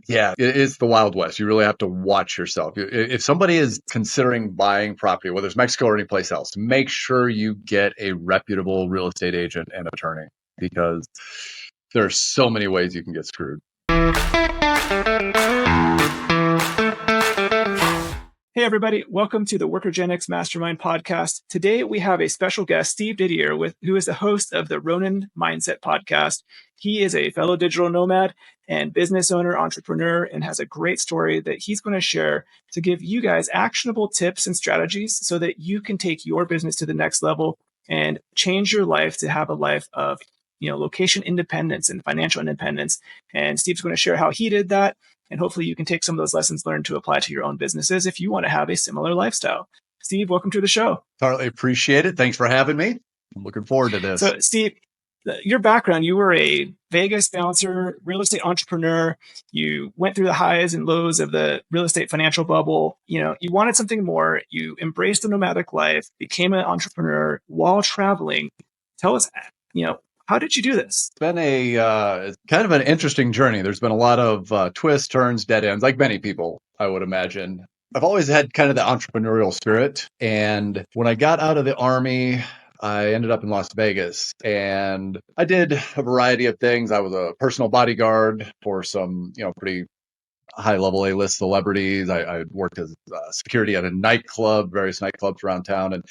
Yeah, it is the Wild West. You really have to watch yourself. If somebody is considering buying property, whether it's Mexico or any place else, make sure you get a reputable real estate agent and attorney because there are so many ways you can get screwed. Hey, everybody. Welcome to the Workergenics Mastermind Podcast. Today, we have a special guest, Steve Didier, who is the host of the Ronin Mindset Podcast. He is a fellow digital nomad and business owner, entrepreneur, and has a great story that he's going to share to give you guys actionable tips and strategies so that you can take your business to the next level and change your life to have a life of location independence and financial independence. And Steve's going to share how he did that. And hopefully you can take some of those lessons learned to apply to your own businesses if you want to have a similar lifestyle. Steve, welcome to the show. Totally appreciate it. Thanks for having me. I'm looking forward to this. So, Steve, your background, you were a Vegas bouncer, real estate entrepreneur. You went through the highs and lows of the real estate financial bubble. You wanted something more. You embraced the nomadic life, became an entrepreneur while traveling. Tell us, how did you do this? It's been a kind of an interesting journey. There's been a lot of twists, turns, dead ends, like many people, I would imagine. I've always had kind of the entrepreneurial spirit. And when I got out of the Army, I ended up in Las Vegas and I did a variety of things. I was a personal bodyguard for some, pretty high-level A-list celebrities. I worked as security at a nightclub, various nightclubs around town, and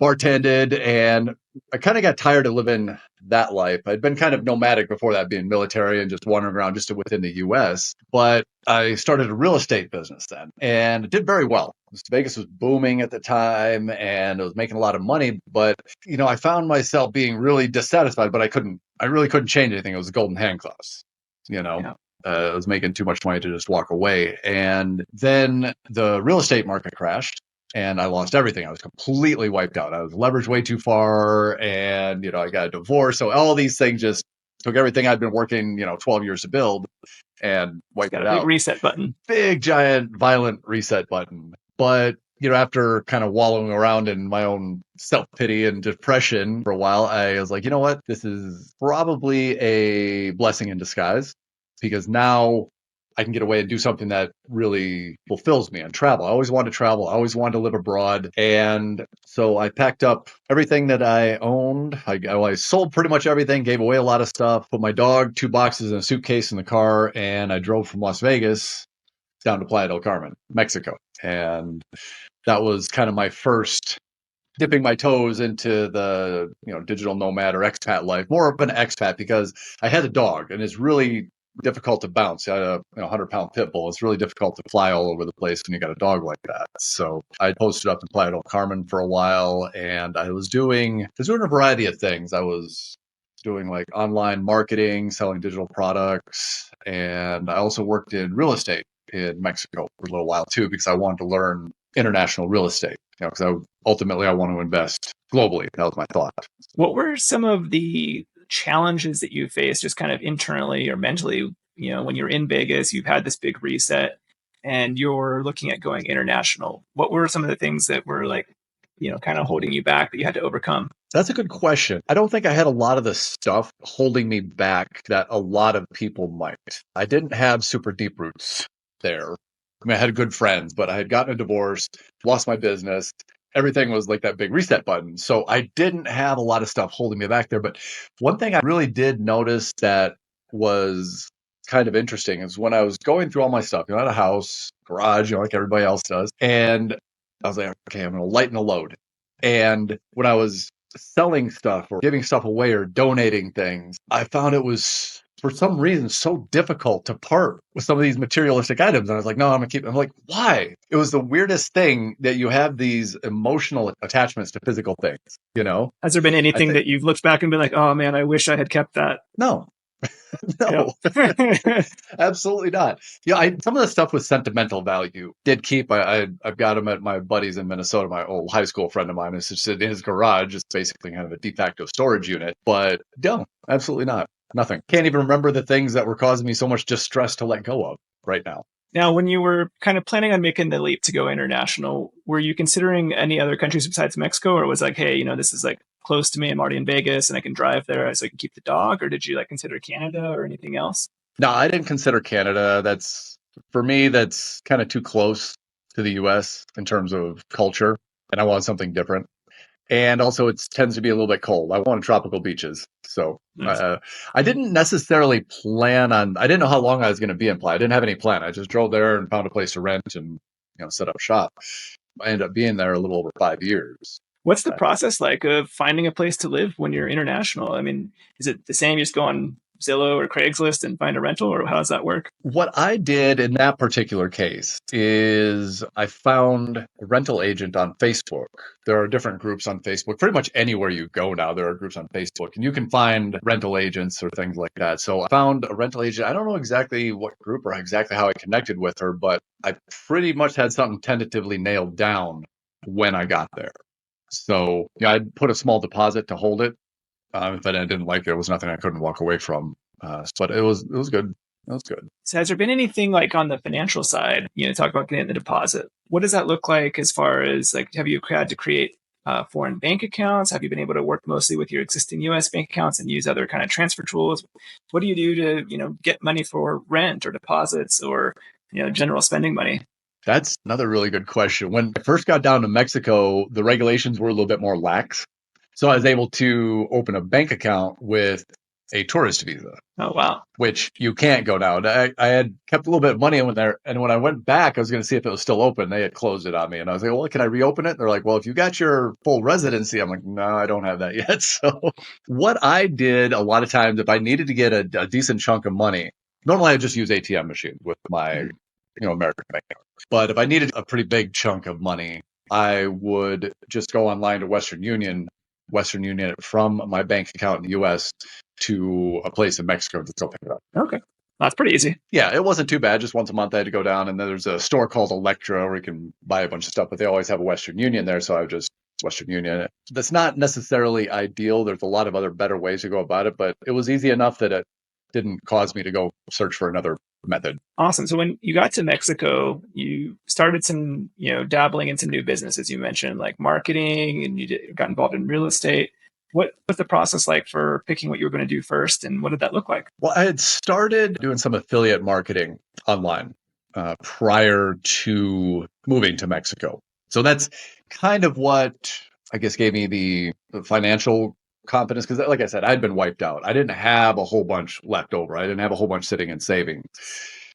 bartended, and I kind of got tired of living that life. I'd been kind of nomadic before that, being military and just wandering around just within the U.S. But I started a real estate business then, and it did very well. Vegas was booming at the time, and it was making a lot of money. But I found myself being really dissatisfied. But I really couldn't change anything. It was golden handcuffs. Yeah. I was making too much money to just walk away, and then the real estate market crashed. And I lost everything. I was completely wiped out. I was leveraged way too far. And, I got a divorce. So all these things just took everything I'd been working, 12 years to build and wiped it out. Big reset button. Big, giant, violent reset button. But, after kind of wallowing around in my own self-pity and depression for a while, I was like, you know what? This is probably a blessing in disguise because now I can get away and do something that really fulfills me and travel. I always wanted to travel. I always wanted to live abroad. And so I packed up everything that I owned. I sold pretty much everything, gave away a lot of stuff, put my dog, 2 boxes in a suitcase in the car, and I drove from Las Vegas down to Playa del Carmen, Mexico. And that was kind of my first dipping my toes into the, digital nomad or expat life, more of an expat because I had a dog and it's really difficult to bounce. I had a 100-pound pit bull. It's really difficult to fly all over the place when you got a dog like that. So I posted up in Playa del Carmen for a while, and I was doing a variety of things. I was doing like online marketing, selling digital products, and I also worked in real estate in Mexico for a little while too because I wanted to learn international real estate. Because ultimately I want to invest globally. That was my thought. What were some of the challenges that you faced just kind of internally or mentally, when you're in Vegas, you've had this big reset and you're looking at going international? What were some of the things that were kind of holding you back that you had to overcome? That's a good question. I don't think I had a lot of the stuff holding me back that a lot of people might. I didn't have super deep roots there. I had good friends, but I had gotten a divorce, lost my business. Everything was like that big reset button. So I didn't have a lot of stuff holding me back there. But one thing I really did notice that was kind of interesting is when I was going through all my stuff, I had a house, garage, like everybody else does. And I was like, okay, I'm going to lighten the load. And when I was selling stuff or giving stuff away or donating things, I found it was, for some reason, so difficult to part with some of these materialistic items. And I was like, no, I'm going to keep them. I'm like, why? It was the weirdest thing that you have these emotional attachments to physical things, Has there been anything that you've looked back and been like, oh man, I wish I had kept that? No. No, absolutely not. Some of the stuff with sentimental value did keep. I've got them at my buddies in Minnesota. My old high school friend of mine is just in his garage. It's basically kind of a de facto storage unit. But no, absolutely not. Nothing. Can't even remember the things that were causing me so much distress to let go of right now. Now, when you were kind of planning on making the leap to go international, were you considering any other countries besides Mexico, or was like, hey, this is like close to me. I'm already in Vegas and I can drive there so I can keep the dog? Or did you consider Canada or anything else? No, I didn't consider Canada. For me, that's kind of too close to the US in terms of culture, and I want something different. And also, it tends to be a little bit cold. I wanted tropical beaches. So Nice. I didn't necessarily plan on, I didn't know how long I was going to be in play. I didn't have any plan. I just drove there and found a place to rent and, set up shop. I ended up being there a little over 5 years. What's the process like of finding a place to live when you're international? I mean, is it the same? You just go on Zillow or Craigslist and find a rental, or how does that work? What I did in that particular case is I found a rental agent on Facebook. There are different groups on Facebook. Pretty much anywhere you go now, there are groups on Facebook, and you can find rental agents or things like that. So I found a rental agent. I don't know exactly what group or exactly how I connected with her, but I pretty much had something tentatively nailed down when I got there. So yeah, I'd put a small deposit to hold it. If I didn't like it, it was nothing I couldn't walk away from. But it was good. It was good. So has there been anything like on the financial side, talk about getting the deposit? What does that look like as far as like, have you had to create foreign bank accounts? Have you been able to work mostly with your existing US bank accounts and use other kind of transfer tools? What do you do to, get money for rent or deposits or, general spending money? That's another really good question. When I first got down to Mexico, the regulations were a little bit more lax. So I was able to open a bank account with a tourist visa. Oh, wow. Which you can't go now. I had kept a little bit of money in there, and when I went back, I was going to see if it was still open. They had closed it on me, and I was like, "Well, can I reopen it?" And they're like, "Well, if you got your full residency," I'm like, "No, I don't have that yet." So, what I did a lot of times, if I needed to get a decent chunk of money, normally I just use ATM machines with my, American bank account. But if I needed a pretty big chunk of money, I would just go online to Western Union it from my bank account in the US to a place in Mexico to go pick it up. Okay. That's pretty easy. Yeah, it wasn't too bad. Just once a month I had to go down, and then there's a store called Electra where you can buy a bunch of stuff, but they always have a Western Union there, so I would just Western Union. That's not necessarily ideal. There's a lot of other better ways to go about it, but it was easy enough that it didn't cause me to go search for another method. Awesome. So when you got to Mexico, you started some, dabbling in some new businesses. You mentioned like marketing, and got involved in real estate. What was the process like for picking what you were going to do first, and what did that look like? Well, I had started doing some affiliate marketing online prior to moving to Mexico. So that's kind of what I guess gave me the financial confidence, because like I said, I'd been wiped out. I didn't have a whole bunch left over. I didn't have a whole bunch sitting in savings.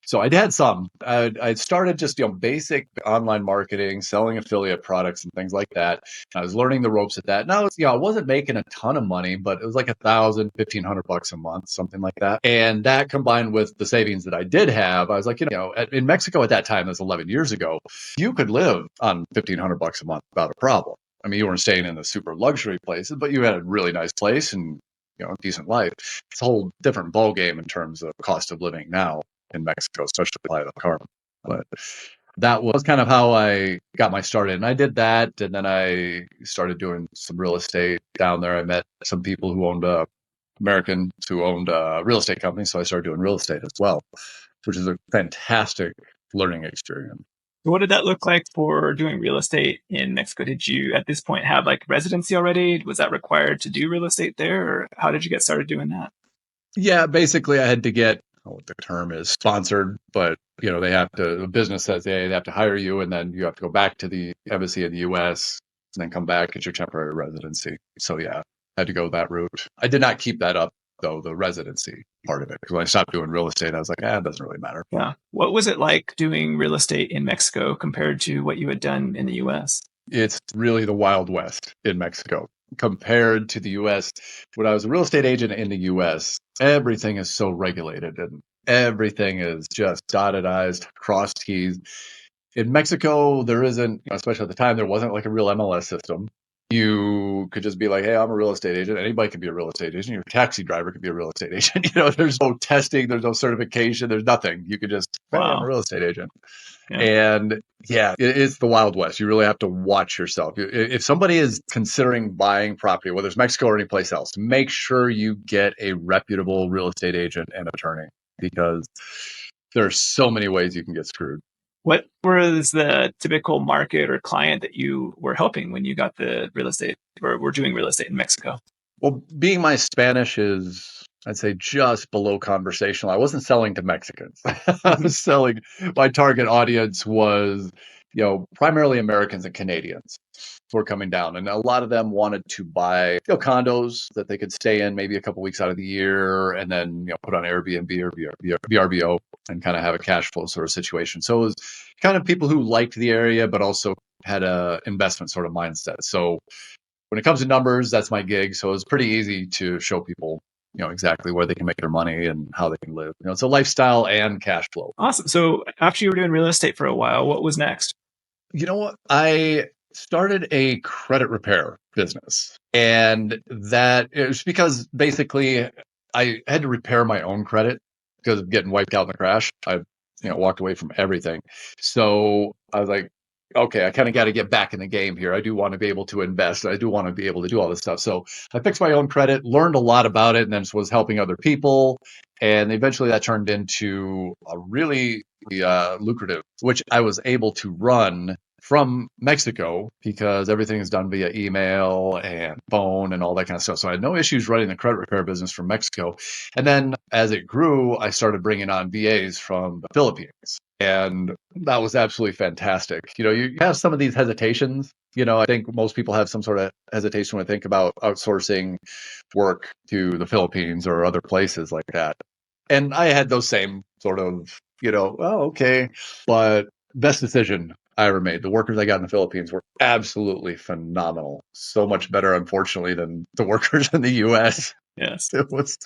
So I had some. I started just basic online marketing, selling affiliate products and things like that. I was learning the ropes at that. And I wasn't making a ton of money, but it was like $1,000, $1,500 a month, something like that. And that combined with the savings that I did have, I was like, in Mexico at that time, that's 11 years ago, you could live on $1,500 a month without a problem. I mean, you weren't staying in the super luxury places, but you had a really nice place and a decent life. It's a whole different ballgame in terms of cost of living now in Mexico, especially by the carbon. But that was kind of how I got my start in. I did that, and then I started doing some real estate down there. I met some people who owned Americans who owned real estate companies, so I started doing real estate as well, which is a fantastic learning experience. What did that look like for doing real estate in Mexico? Did you at this point have like residency already? Was that required to do real estate there, or how did you get started doing that? Yeah, basically I had to get what the term is, sponsored, but the business says they have to hire you, and then you have to go back to the embassy in the US and then come back, get your temporary residency. So yeah, I had to go that route. I did not keep that up though, the residency part of it, because when I stopped doing real estate, I was like, it doesn't really matter. Yeah. What was it like doing real estate in Mexico compared to what you had done in the US? It's really the Wild West in Mexico compared to the US. When I was a real estate agent in the US, everything is so regulated and everything is just dotted I's, crossed T's. In Mexico, there isn't, especially at the time, there wasn't like a real MLS system. You could just be like, hey, I'm a real estate agent. Anybody can be a real estate agent. Your taxi driver could be a real estate agent. There's no testing, there's no certification, there's nothing. You could just, hey, I'm a real estate agent. Yeah. And yeah, it's the Wild West. You really have to watch yourself. If somebody is considering buying property, whether it's Mexico or any place else, make sure you get a reputable real estate agent and attorney, because there are so many ways you can get screwed. What was the typical market or client that you were helping when you got the real estate or were doing real estate in Mexico? Well, being my Spanish is I'd say just below conversational. I wasn't selling to Mexicans. I was selling, my target audience was, primarily Americans and Canadians who were coming down. And a lot of them wanted to buy, condos that they could stay in maybe a couple weeks out of the year and then, put on Airbnb or VRBO and kind of have a cash flow sort of situation. So it was kind of people who liked the area, but also had a investment sort of mindset. So when it comes to numbers, that's my gig. So it's pretty easy to show people, exactly where they can make their money and how they can live. It's a lifestyle and cash flow. Awesome. So after you were doing real estate for a while, what was next? You know what? I started a credit repair business. And that it was because basically I had to repair my own credit because of getting wiped out in the crash. I, walked away from everything. So I was like, okay, I kind of got to get back in the game here. I do want to be able to invest. I do want to be able to do all this stuff. So I fixed my own credit, learned a lot about it, and then was helping other people. And eventually that turned into a really lucrative, which I was able to run from Mexico because everything is done via email and phone and all that kind of stuff. So I had no issues running the credit repair business from Mexico. And then as it grew, I started bringing on VAs from the Philippines. And that was absolutely fantastic. You have some of these hesitations. I think most people have some sort of hesitation when they think about outsourcing work to the Philippines or other places like that. And I had those same sort of, okay. But best decision I ever made. The workers I got in the Philippines were absolutely phenomenal. So much better, unfortunately, than the workers in the US. Yes. It was,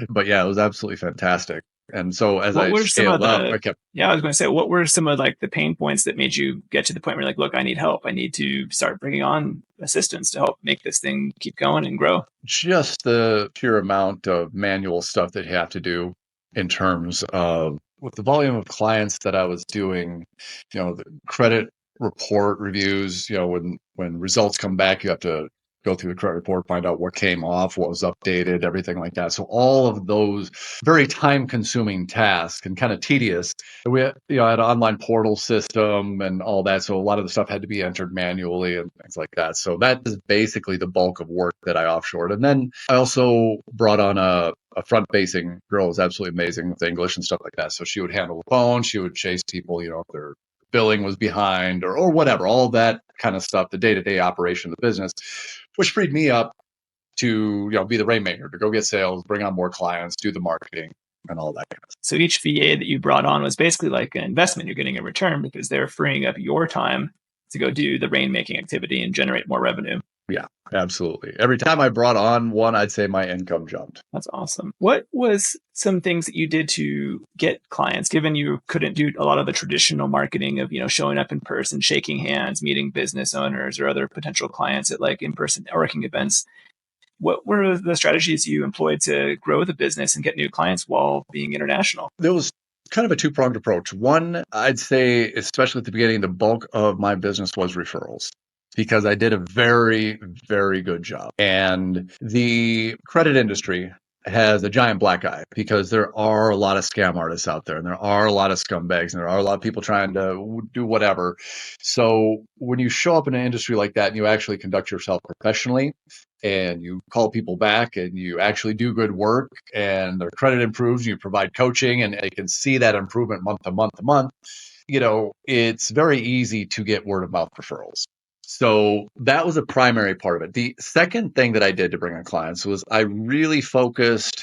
but yeah, it was absolutely fantastic. And so as What I were some of scaled up, the, I kept, yeah, I was going to say, what were some of like the pain points that made you get to the point where you're like, look, I need help. I need to start bringing on assistants to help make this thing keep going and grow. just the sheer amount of manual stuff that you have to do in terms of with the volume of clients that I was doing, the credit report reviews, when results come back, you have to go through the credit report, find out what came off, what was updated, everything like that. So all of those very time consuming tasks and kind of tedious. We had, I had an online portal system and all that. So a lot of the stuff had to be entered manually and things like that. So that is basically the bulk of work that I offshored. And then I also brought on a front-facing girl who was absolutely amazing with English and stuff like that. So she would handle the phone. She would chase people, if their billing was behind or whatever, all that kind of stuff, the day-to-day operation of the business, which freed me up to, be the rainmaker, to go get sales, bring on more clients, do the marketing and all that kind of stuff. So each VA that you brought on was basically like an investment. You're getting a return because they're freeing up your time to go do the rainmaking activity and generate more revenue. Yeah, absolutely. Every time I brought on one, I'd say my income jumped. That's awesome. What was some things that you did to get clients, given you couldn't do a lot of the traditional marketing of, showing up in person, shaking hands, meeting business owners or other potential clients at like in-person networking events? What were the strategies you employed to grow the business and get new clients while being international? There was kind of a two-pronged approach. One, I'd say, especially at the beginning, the bulk of my business was referrals, because I did a very, very good job. And the credit industry has a giant black eye because there are a lot of scam artists out there and there are a lot of scumbags and there are a lot of people trying to do whatever. So when you show up in an industry like that and you actually conduct yourself professionally and you call people back and you actually do good work and their credit improves, you provide coaching and they can see that improvement month to month to month, it's very easy to get word of mouth referrals. So that was a primary part of it. The second thing that I did to bring on clients was I really focused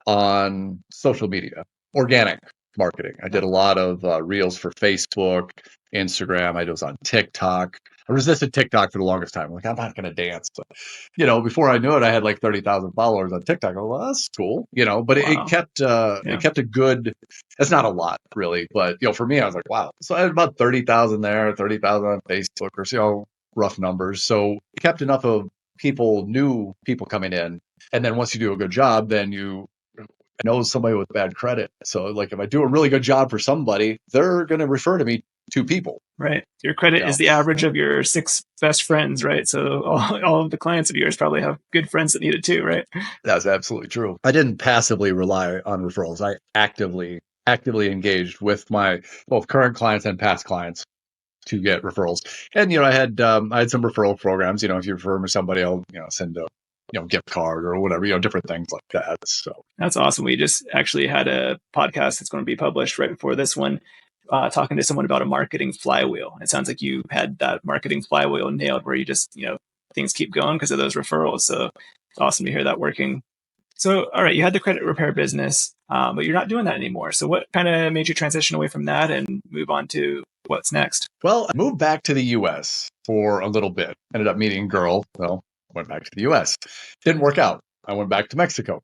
on social media, organic marketing. I did a lot of reels for Facebook, Instagram. I was on TikTok. I resisted TikTok for the longest time. I'm not going to dance. But, before I knew it, I had like 30,000 followers on TikTok. Well, that's cool, but Wow. it kept a good, it's not a lot really, but, for me, I was like, wow. So I had about 30,000 there, 30,000 on Facebook or rough numbers. So it kept enough of new people coming in. And then once you do a good job, then you know somebody with bad credit. So like if I do a really good job for somebody, they're going to refer to me to people. Right. Your credit is the average of your 6 best friends, right? So all of the clients of yours probably have good friends that need it too, right? That's absolutely true. I didn't passively rely on referrals. I actively engaged with my both current clients and past clients to get referrals. And, I had some referral programs, if you refer me to somebody, I'll, send a gift card or whatever, different things like that. So that's awesome. We just actually had a podcast that's going to be published right before this one, talking to someone about a marketing flywheel. It sounds like you had that marketing flywheel nailed, where you just, things keep going because of those referrals. So it's awesome to hear that working. So, all right, you had the credit repair business, but you're not doing that anymore. So what kind of made you transition away from that and move on to what's next? Well, I moved back to the US for a little bit. Ended up meeting a girl. Well, went back to the US. Didn't work out. I went back to Mexico.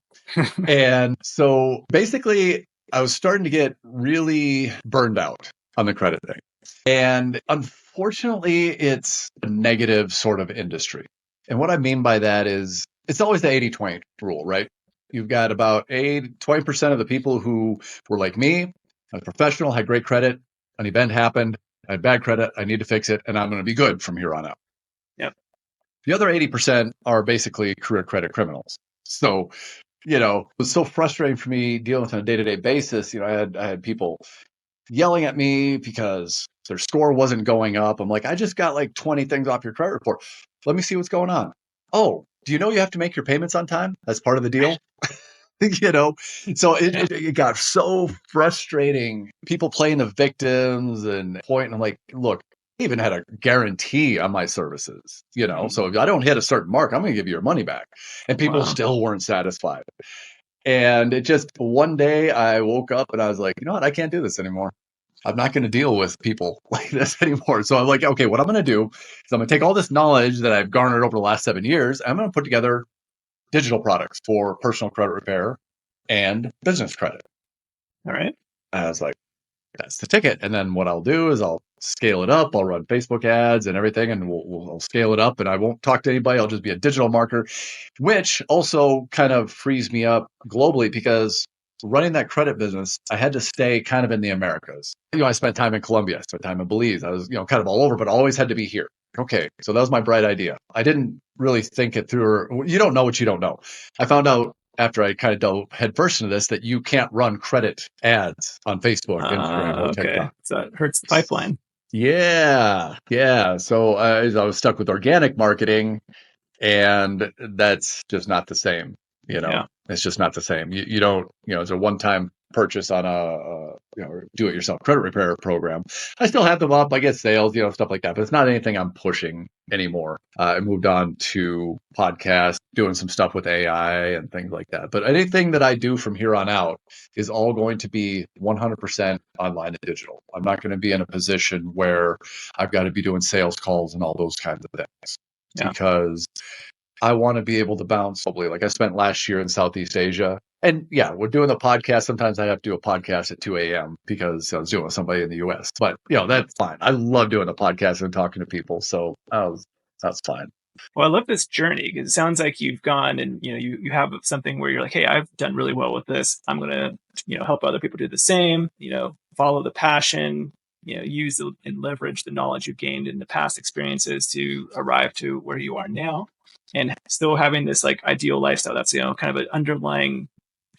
And so basically, I was starting to get really burned out on the credit thing. And unfortunately, it's a negative sort of industry. And what I mean by that is it's always the 80-20 rule, right? You've got about 20% of the people who were like me, a professional, had great credit, an event happened, I had bad credit, I need to fix it, and I'm going to be good from here on out. Yep. The other 80% are basically career credit criminals. So, it was so frustrating for me dealing with on a day-to-day basis. I had people yelling at me because their score wasn't going up. I'm like, I just got like 20 things off your credit report. Let me see what's going on. Oh, do you know you have to make your payments on time? That's part of the deal. So it got so frustrating. People playing the victims and point. And I'm like, look, I even had a guarantee on my services, so if I don't hit a certain mark, I'm going to give you your money back. And people still weren't satisfied. And it just, one day I woke up and I was like, you know what? I can't do this anymore. I'm not going to deal with people like this anymore. So I'm like, okay, what I'm going to do is I'm going to take all this knowledge that I've garnered over the last 7 years. I'm going to put together digital products for personal credit repair and business credit. All right. And I was like, that's the ticket. And then what I'll do is I'll scale it up. I'll run Facebook ads and everything, and we'll scale it up. And I won't talk to anybody. I'll just be a digital marketer, which also kind of frees me up globally, because running that credit business, I had to stay kind of in the Americas. I spent time in Colombia, I spent time in Belize. I was, kind of all over, but always had to be here. Okay, so that was my bright idea. I didn't really think it through. Or, you don't know what you don't know. I found out after I kind of dove headfirst into this that you can't run credit ads on Facebook, Instagram, or TikTok. So it hurts the pipeline. Yeah. So I was stuck with organic marketing, and that's just not the same. It's just not the same. You don't, it's a one-time purchase on a do-it-yourself credit repair program. I still have them up. I get sales, stuff like that, but it's not anything I'm pushing anymore. I moved on to podcasts, doing some stuff with AI and things like that. But anything that I do from here on out is all going to be 100% online and digital. I'm not going to be in a position where I've got to be doing sales calls and all those kinds of things, because I want to be able to bounce globally. Like I spent last year in Southeast Asia. And yeah, we're doing the podcast. Sometimes I have to do a podcast at 2 a.m. because I was doing with somebody in the US. But, that's fine. I love doing the podcast and talking to people. So that's fine. Well, I love this journey, because it sounds like you've gone and, you have something where you're like, hey, I've done really well with this. I'm going to, help other people do the same, follow the passion, use and leverage the knowledge you've gained in the past experiences to arrive to where you are now. And still having this like ideal lifestyle. That's, kind of an underlying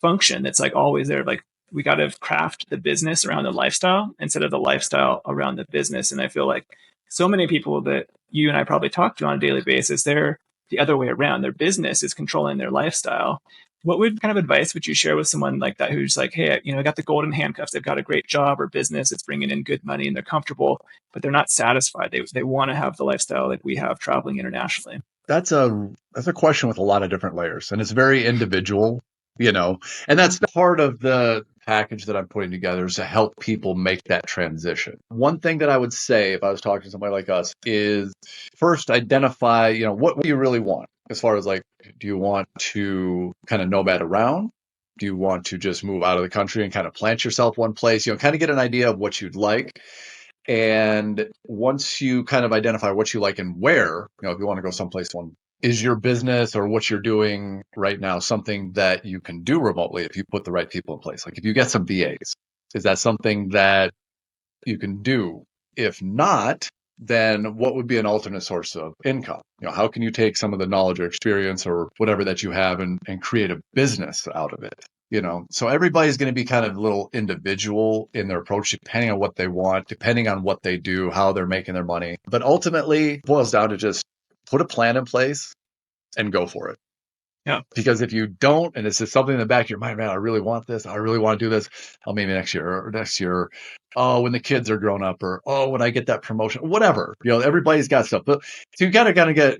function that's like always there. Like we got to craft the business around the lifestyle instead of the lifestyle around the business. And I feel like so many people that you and I probably talk to on a daily basis, they're the other way around. Their business is controlling their lifestyle. What kind of advice would you share with someone like that, who's like, hey, I got the golden handcuffs. They've got a great job or business. It's bringing in good money and they're comfortable, but they're not satisfied. They want to have the lifestyle like we have traveling internationally. That's a question with a lot of different layers, and it's very individual, and that's part of the package that I'm putting together, is to help people make that transition. One thing that I would say if I was talking to somebody like us is first identify, what do you really want, as far as like, do you want to kind of nomad around? Do you want to just move out of the country and kind of plant yourself one place? Kind of get an idea of what you'd like. And once you kind of identify what you like and where, if you want to go someplace, is your business or what you're doing right now something that you can do remotely if you put the right people in place? Like if you get some VAs, is that something that you can do? If not, then what would be an alternate source of income? How can you take some of the knowledge or experience or whatever that you have and create a business out of it? So everybody's going to be kind of a little individual in their approach, depending on what they want, depending on what they do, how they're making their money. But ultimately, it boils down to just put a plan in place and go for it. Yeah. Because if you don't, and it's just something in the back of your mind, man, I really want this. I really want to do this. Oh, maybe next year. Oh, when the kids are grown up, or oh, when I get that promotion, whatever. Everybody's got stuff. But so you gotta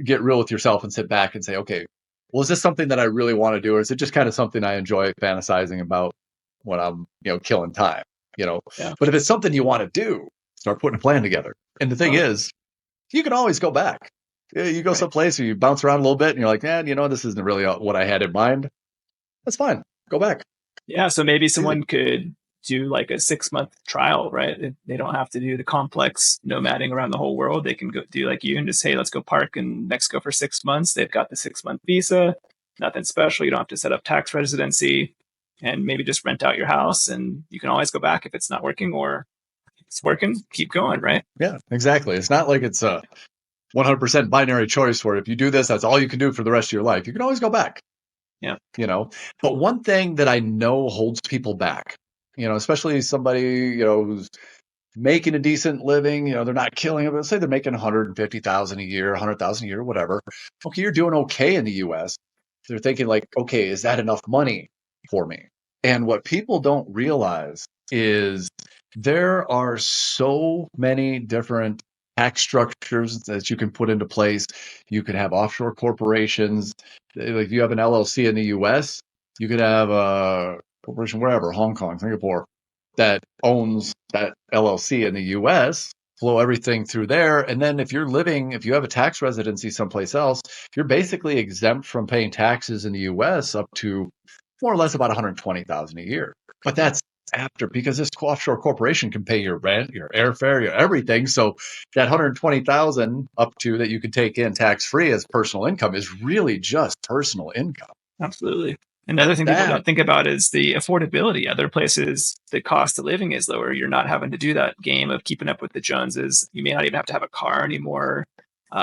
get real with yourself and sit back and say, okay, well, is this something that I really want to do, or is it just kind of something I enjoy fantasizing about when I'm, killing time? Yeah. But if it's something you want to do, start putting a plan together. And the thing is, you can always go back. You go someplace where you bounce around a little bit and you're like, man, this isn't really what I had in mind. That's fine. Go back. Yeah. So maybe someone could do like a 6-month trial, right? They don't have to do the complex nomading around the whole world. They can go do like you and just, hey, let's go park in Mexico for 6 months. They've got the 6-month visa, nothing special. You don't have to set up tax residency, and maybe just rent out your house, and you can always go back if it's not working, or it's working, keep going, right? Yeah, exactly. It's not like it's a 100% binary choice where if you do this, that's all you can do for the rest of your life. You can always go back. Yeah. But one thing that I know holds people back, especially somebody, who's making a decent living, they're not killing it, but say they're making 150,000 a year, 100,000 a year, whatever. Okay, you're doing okay in the US. They're thinking like, okay, is that enough money for me? And what people don't realize is there are so many different tax structures that you can put into place. You could have offshore corporations. Like if you have an LLC in the US, you could have a corporation wherever, Hong Kong, Singapore, that owns that LLC in the US, flow everything through there. And then if you have a tax residency someplace else, you're basically exempt from paying taxes in the US up to more or less about 120,000 a year. But that's after, because this offshore corporation can pay your rent, your airfare, your everything. So that 120,000 up to that you can take in tax free as personal income is really just personal income. Absolutely. Another thing people don't think about is the affordability. Other places, the cost of living is lower. You're not having to do that game of keeping up with the Joneses. You may not even have to have a car anymore.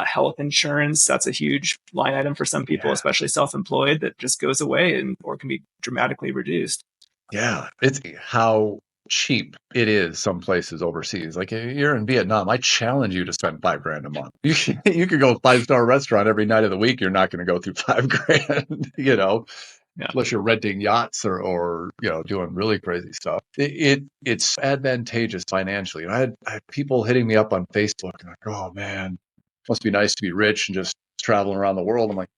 Health insurance, that's a huge line item for some people, especially self-employed, that just goes away or can be dramatically reduced. Yeah, it's how cheap it is some places overseas. Like you're in Vietnam, I challenge you to spend $5,000 a month. You could go 5-star restaurant every night of the week. You're not going to go through $5,000, unless you're renting yachts or doing really crazy stuff. It's advantageous financially. And I had people hitting me up on Facebook and like, oh man, must be nice to be rich and just traveling around the world. I'm like,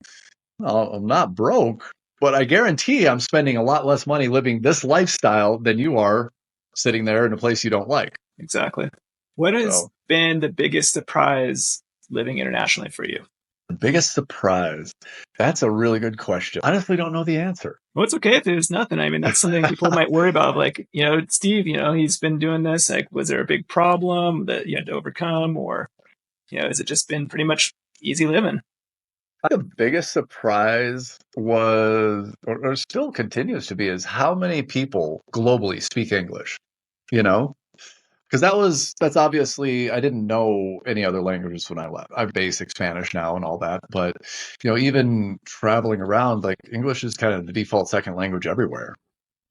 well, I'm not broke. But I guarantee I'm spending a lot less money living this lifestyle than you are sitting there in a place you don't like. Exactly. What has been the biggest surprise living internationally for you? The biggest surprise? That's a really good question. I honestly don't know the answer. Well, it's okay if there's nothing. I mean, that's something people might worry about. Like, Steve, he's been doing this. Like, was there a big problem that you had to overcome? Or, has it just been pretty much easy living? The biggest surprise was, or still continues to be, is how many people globally speak English, Because that's obviously, I didn't know any other languages when I left. I have basic Spanish now and all that. But, even traveling around, like English is kind of the default second language everywhere.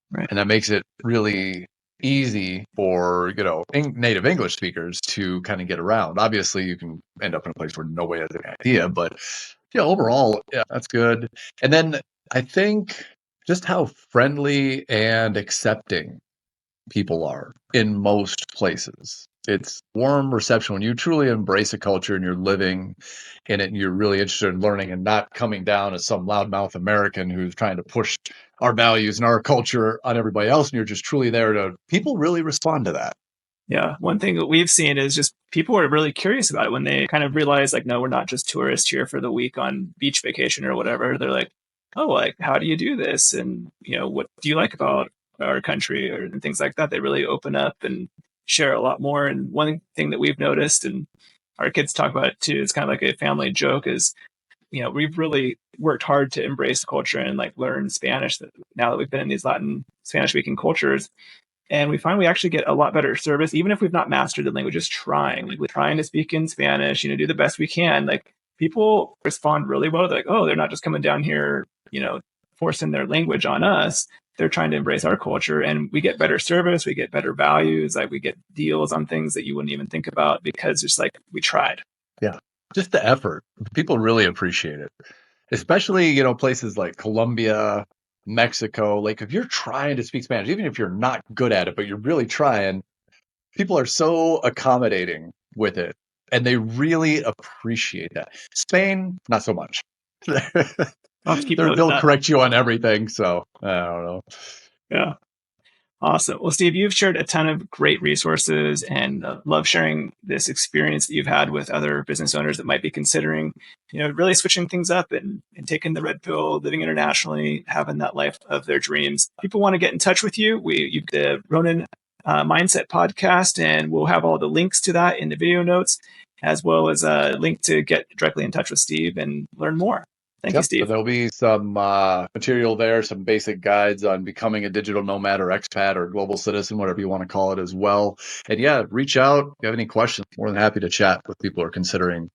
Right. And that makes it really easy for, native English speakers to kind of get around. Obviously, you can end up in a place where nobody has any idea, but overall, yeah, that's good. And then I think just how friendly and accepting people are in most places. It's warm reception when you truly embrace a culture and you're living in it and you're really interested in learning and not coming down as some loudmouth American who's trying to push our values and our culture on everybody else. And you're just truly there people really respond to that. Yeah. One thing that we've seen is just people are really curious about it when they kind of realize, like, no, we're not just tourists here for the week on beach vacation or whatever. They're like, oh, like, how do you do this? And, what do you like about our country and things like that? They really open up and share a lot more. And one thing that we've noticed, and our kids talk about it too, it's kind of like a family joke, is, we've really worked hard to embrace the culture and like learn Spanish now that we've been in these Latin Spanish speaking cultures. And we find we actually get a lot better service, even if we've not mastered the language, just trying. Like, we're trying to speak in Spanish, do the best we can. Like, people respond really well. They're like, oh, they're not just coming down here, forcing their language on us. They're trying to embrace our culture, and we get better service. We get better values. Like, we get deals on things that you wouldn't even think about because it's like we tried. Yeah. Just the effort. People really appreciate it. especially, places like Colombia, Mexico. Like if you're trying to speak Spanish, even if you're not good at it, but you're really trying, people are so accommodating with it and they really appreciate that. Spain, not so much. I'll have to keep note of They'll that. correct you on everything. So I don't know. Yeah. Awesome. Well, Steve, you've shared a ton of great resources and love sharing this experience that you've had with other business owners that might be considering, really switching things up and taking the red pill, living internationally, having that life of their dreams. People want to get in touch with you. You've the Ronin Mindset Podcast, and we'll have all the links to that in the video notes, as well as a link to get directly in touch with Steve and learn more. Thank you, Yep. So Steve. there'll be some material there, some basic guides on becoming a digital nomad or expat or global citizen, whatever you want to call it as well. And yeah, reach out if you have any questions. More than happy to chat with people who are considering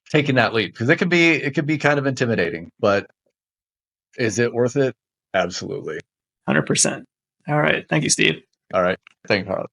taking that leap, because it can be kind of intimidating, but is it worth it? Absolutely. 100%. All right. Thank you, Steve. All right. Thanks, Harley.